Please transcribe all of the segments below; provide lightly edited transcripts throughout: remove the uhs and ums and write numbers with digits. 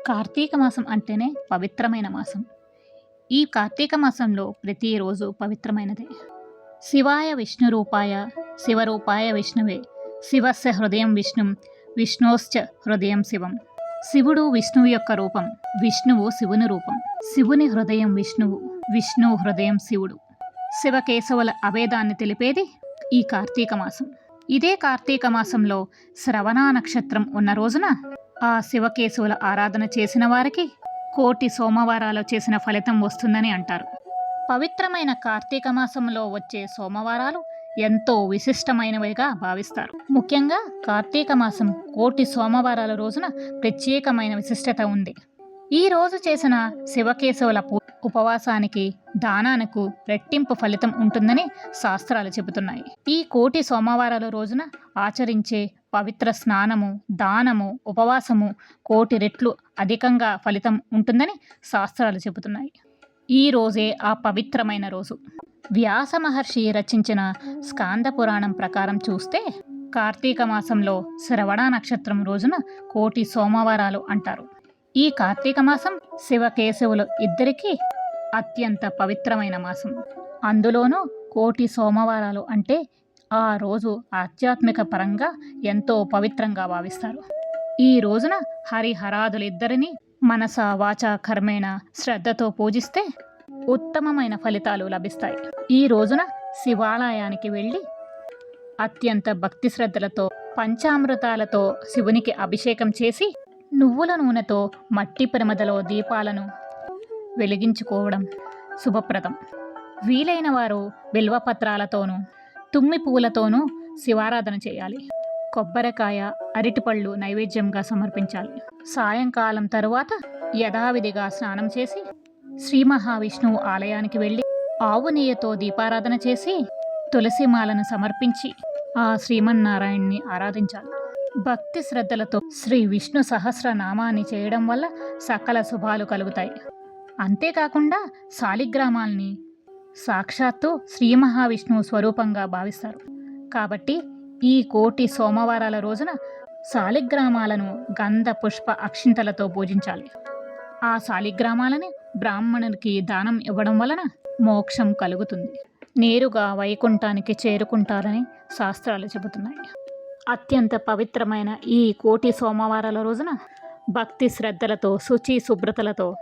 కార్తీక మాసం అంటేనే పవిత్రమైన మాసం. ఈ కార్తీక మాసంలో ప్రతిరోజు పవిత్రమైనదే. శివాయ విష్ణురూపాయ శివరూపాయ విష్ణువే శివస్య హృదయం విష్ణుం విష్ణోశ్చ హృదయం శివం. శివుడు విష్ణువు యొక్క రూపం, విష్ణువు శివుని రూపం. శివుని హృదయం విష్ణువు, విష్ణువు హృదయం శివుడు. శివకేశవుల అభేదాన్ని తెలిపేది ఈ కార్తీక మాసం. ఇదే కార్తీక మాసంలో శ్రవణ నక్షత్రం ఉన్న రోజున ఆ శివకేశవుల ఆరాధన చేసిన వారికి కోటి సోమవారాలు చేసిన ఫలితం వస్తుందని అంటారు. పవిత్రమైన కార్తీక మాసంలో వచ్చే సోమవారాలు ఎంతో విశిష్టమైనవిగా భావిస్తారు. ముఖ్యంగా కార్తీక మాసం కోటి సోమవారాల రోజున ప్రత్యేకమైన విశిష్టత ఉంది. ఈ రోజు చేసిన శివకేశవుల ఉపవాసానికి, దానానికి రెట్టింపు ఫలితం ఉంటుందని శాస్త్రాలు చెబుతున్నాయి. ఈ కోటి సోమవారాల రోజున ఆచరించే పవిత్ర స్నానము, దానము, ఉపవాసము కోటి రెట్లు అధికంగా ఫలితం ఉంటుందని శాస్త్రాలు చెబుతున్నాయి. ఈ రోజే ఆ పవిత్రమైన రోజు. వ్యాస మహర్షి రచించిన స్కాంద పురాణం ప్రకారం చూస్తే కార్తీక మాసంలో శ్రవణ నక్షత్రం రోజున కోటి సోమవారాలు అంటారు. ఈ కార్తీక మాసం శివకేశవులు ఇద్దరికీ అత్యంత పవిత్రమైన మాసం. అందులోనూ కోటి సోమవారాలు అంటే ఆ రోజు ఆధ్యాత్మిక పరంగా ఎంతో పవిత్రంగా భావిస్తారు. ఈ రోజున హరిహరాదులిద్దరినీ మనస వాచ కర్మేణ శ్రద్ధతో పూజిస్తే ఉత్తమమైన ఫలితాలు లభిస్తాయి. ఈ రోజున శివాలయానికి వెళ్ళి అత్యంత భక్తి శ్రద్ధలతో పంచామృతాలతో శివునికి అభిషేకం చేసి నువ్వుల నూనెతో మట్టి ప్రమదలో దీపాలను వెలిగించుకోవడం శుభప్రదం. వీలైన వారు బిల్వపత్రాలతోనూ తుమ్మి పువ్వులతోనూ శివారాధన చేయాలి. కొబ్బరికాయ, అరటిపళ్ళు నైవేద్యంగా సమర్పించాలి. సాయంకాలం తరువాత యథావిధిగా స్నానం చేసి శ్రీ మహావిష్ణువు ఆలయానికి వెళ్ళి ఆవు నెయ్యితో దీపారాధన చేసి తులసిమాలను సమర్పించి ఆ శ్రీమన్నారాయణ్ణి ఆరాధించాలి. భక్తి శ్రద్ధలతో శ్రీ విష్ణు సహస్రనామాన్ని చేయడం వల్ల సకల శుభాలు కలుగుతాయి. అంతేకాకుండా శాలిగ్రామాల్ని సాక్షాత్తు శ్రీ మహావిష్ణువు స్వరూపంగా భావిస్తారు. కాబట్టి ఈ కోటి సోమవారాల రోజున శాలిగ్రామాలను గంధ పుష్ప అక్షింతలతో పూజించాలి. ఆ శాలిగ్రామాలని బ్రాహ్మణునికి దానం ఇవ్వడం వలన మోక్షం కలుగుతుంది. నేరుగా వైకుంఠానికి చేరుకుంటారని శాస్త్రాలు చెబుతున్నాయి. అత్యంత పవిత్రమైన ఈ కోటి సోమవారాల రోజున భక్తి శ్రద్ధలతో శుచి శుభ్రతలతో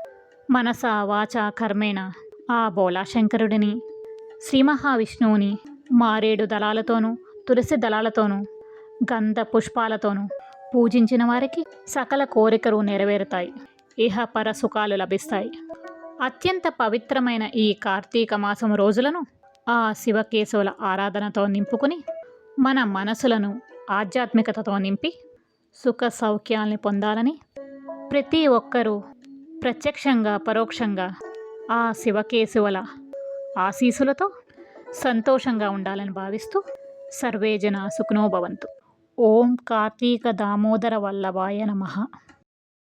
మనస వాచ కర్మేణ ఆ బోళాశంకరుడిని, శ్రీ మహావిష్ణువుని మారేడు దళాలతోనూ తులసి దళాలతోనూ గంధ పుష్పాలతోనూ పూజించిన వారికి సకల కోరికలు నెరవేరుతాయి. ఇహపర సుఖాలు లభిస్తాయి. అత్యంత పవిత్రమైన ఈ కార్తీక మాసం రోజులను ఆ శివకేశవుల ఆరాధనతో నింపుకుని మన మనసులను ఆధ్యాత్మికతతో నింపి సుఖ సౌఖ్యాల్ని పొందాలని ప్రతి ఒక్కరూ ప్రత్యక్షంగా పరోక్షంగా ఆ శివకేశవుల ఆశీస్సులతో సంతోషంగా ఉండాలని భావిస్తూ సర్వే జన సుఖినో భవంతు. ఓం కార్తీక దామోదర వల్లభాయ నమః.